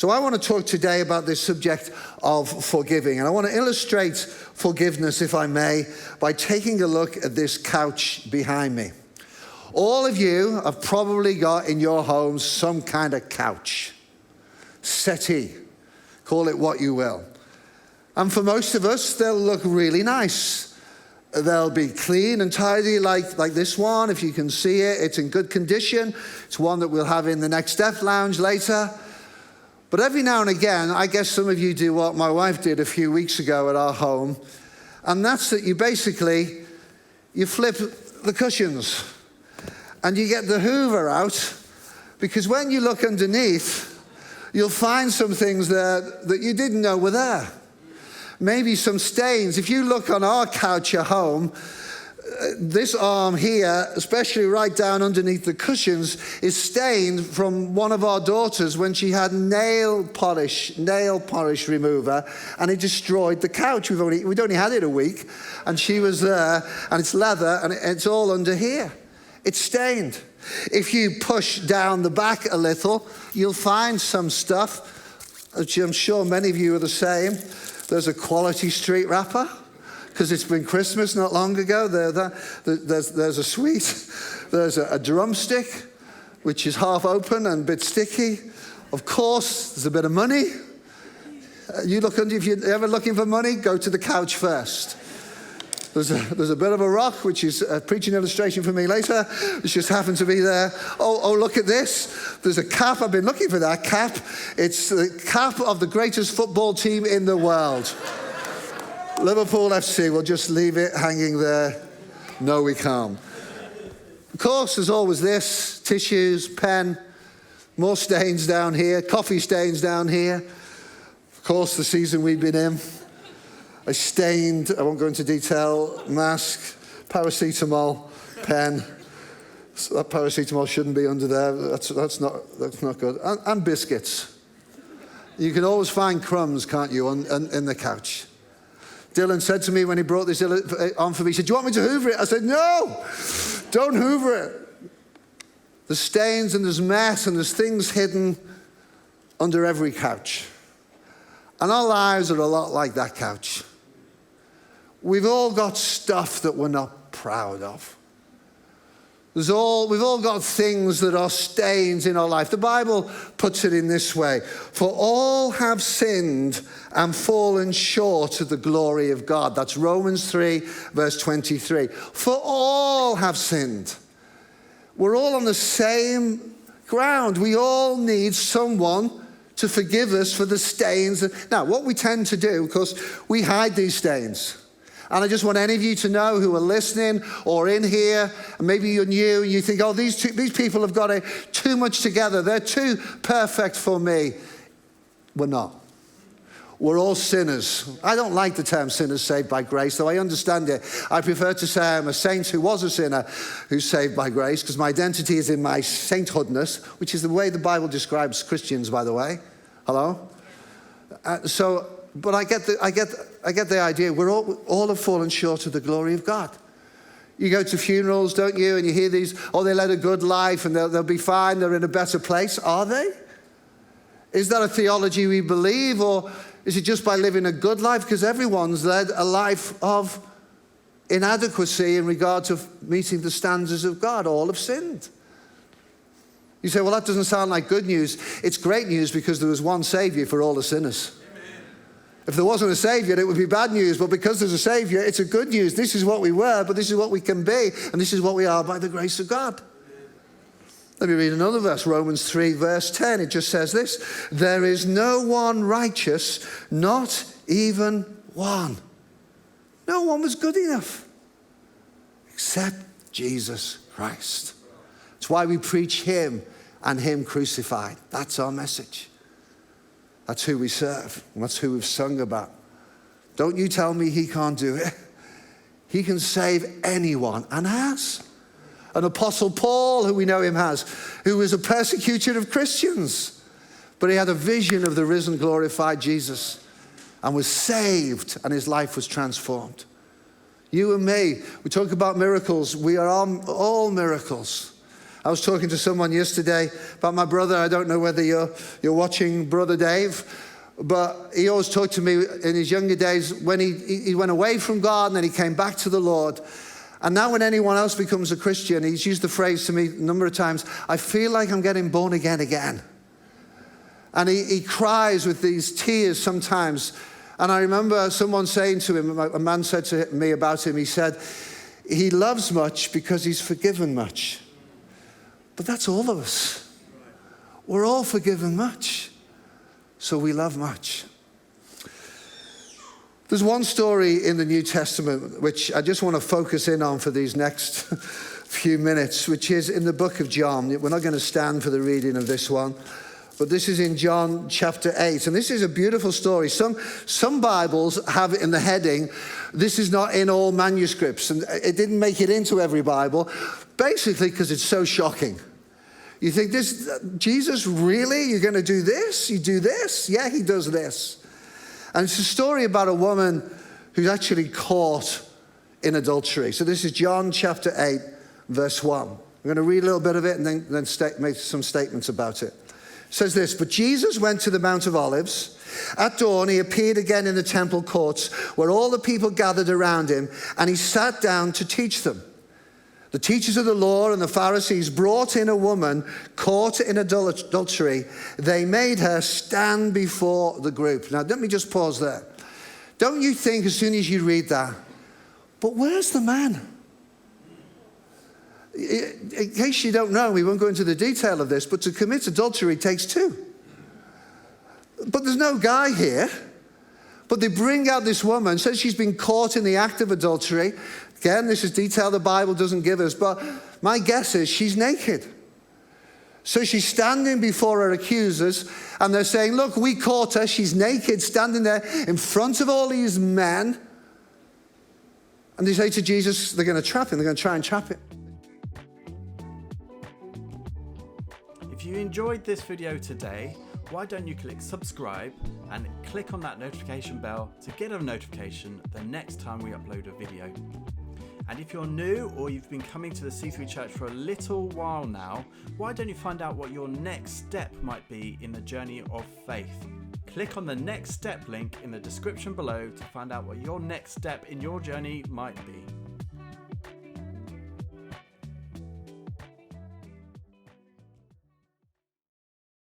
So I want to talk today about this subject of forgiving. And I want to illustrate forgiveness, if I may, by taking a look at this couch behind me. All of you have probably got in your homes some kind of couch, settee, call it what you will. And for most of us, they'll look really nice. They'll be clean and tidy like this one. If you can see it, it's in good condition. It's one that we'll have in the Next Step Lounge later. But every now and again, I guess some of you do what my wife did a few weeks ago at our home. And that's that you flip the cushions and you get the Hoover out, because when you look underneath, you'll find some things there that you didn't know were there. Maybe some stains. If you look on our couch at home, this arm here, especially right down underneath the cushions, is stained from one of our daughters when she had nail polish remover, and it destroyed the couch. We'd only had it a week, and she was there, and it's leather, and it's all under here. It's stained. If you push down the back a little, you'll find some stuff, which I'm sure many of you are the same. There's a Quality Street wrapper, because it's been Christmas not long ago. There's a sweet. There's a drumstick, which is half open and a bit sticky. Of course, there's a bit of money. If you're ever looking for money, go to the couch first. There's a bit of a rock, which is a preaching illustration for me later, which just happened to be there. Oh, look at this. There's a cap. I've been looking for that cap. It's the cap of the greatest football team in the world. Liverpool FC. We'll just leave it hanging there. No, we can't. Of course, there's always this. Tissues, pen, more stains down here, coffee stains down here. Of course, the season we've been in. A stained, I won't go into detail, mask, paracetamol, pen. So that paracetamol shouldn't be under there. That's not good. And biscuits. You can always find crumbs, can't you, in the couch. Dylan said to me when he brought this on for me, he said, "Do you want me to hoover it?" I said, "No, don't hoover it." There's stains and there's mess and there's things hidden under every couch. And our lives are a lot like that couch. We've all got stuff that we're not proud of. We've all got things that are stains in our life. The Bible puts it in this way: for all have sinned and fallen short of the glory of God. That's Romans 3, verse 23. For all have sinned. We're all on the same ground. We all need someone to forgive us for the stains. Now, what we tend to do, of course, we hide these stains. And I just want any of you to know who are listening or in here, and maybe you're new and you think, oh, these people have got it too much together. They're too perfect for me. We're not. We're all sinners. I don't like the term sinners saved by grace, though I understand it. I prefer to say I'm a saint who was a sinner who's saved by grace, because my identity is in my sainthoodness, which is the way the Bible describes Christians, by the way. Hello? But I get the idea. We're all have fallen short of the glory of God. You go to funerals, don't you? And you hear these, oh, they led a good life and they'll be fine. They're in a better place. Are they? Is that a theology we believe, or is it just by living a good life? Because everyone's led a life of inadequacy in regard to meeting the standards of God. All have sinned. You say, well, that doesn't sound like good news. It's great news, because there was one Savior for all the sinners. If there wasn't a Savior, it would be bad news. But because there's a Savior, it's a good news. This is what we were, but this is what we can be. And this is what we are by the grace of God. Let me read another verse, Romans 3, verse 10. It just says this: there is no one righteous, not even one. No one was good enough except Jesus Christ. That's why we preach him and him crucified. That's our message. That's who we serve, and that's who we've sung about. Don't you tell me he can't do it. He can save anyone, and has. An Apostle Paul, who we know him as, who was a persecutor of Christians, but he had a vision of the risen, glorified Jesus and was saved, and his life was transformed. You and me, we talk about miracles. We are all miracles. I was talking to someone yesterday about my brother. I don't know whether you're watching Brother Dave, but he always talked to me in his younger days when he went away from God and then he came back to the Lord. And now when anyone else becomes a Christian, he's used the phrase to me a number of times, I feel like I'm getting born again. And he cries with these tears sometimes. And I remember someone saying to him, a man said to me about him, he said, he loves much because he's forgiven much. But that's all of us. We're all forgiven much. So we love much. There's one story in the New Testament which I just want to focus in on for these next few minutes, which is in the book of John. We're not going to stand for the reading of this one, but this is in John chapter 8. And this is a beautiful story. Some Bibles have it in the heading, this is not in all manuscripts. And it didn't make it into every Bible, basically because it's so shocking. You think, Jesus, really? You're going to do this? You do this? Yeah, he does this. And it's a story about a woman who's actually caught in adultery. So this is John chapter 8, verse 1. I'm going to read a little bit of it and then make some statements about it. It says this, but Jesus went to the Mount of Olives. At dawn, he appeared again in the temple courts where all the people gathered around him, and he sat down to teach them. The teachers of the law and the Pharisees brought in a woman caught in adultery. They made her stand before the group. Now, let me just pause there. Don't you think as soon as you read that, but where's the man? In case you don't know, we won't go into the detail of this, but to commit adultery takes two. But there's no guy here. But they bring out this woman, says she's been caught in the act of adultery. Again, this is detail the Bible doesn't give us, but my guess is she's naked. So she's standing before her accusers, and they're saying, look, we caught her. She's naked, standing there in front of all these men. And they say to Jesus, they're going to trap him. They're going to try and trap him. If you enjoyed this video today, why don't you click subscribe and click on that notification bell to get a notification the next time we upload a video. And if you're new or you've been coming to the C3 Church for a little while now, why don't you find out what your next step might be in the journey of faith? Click on the next step link in the description below to find out what your next step in your journey might be.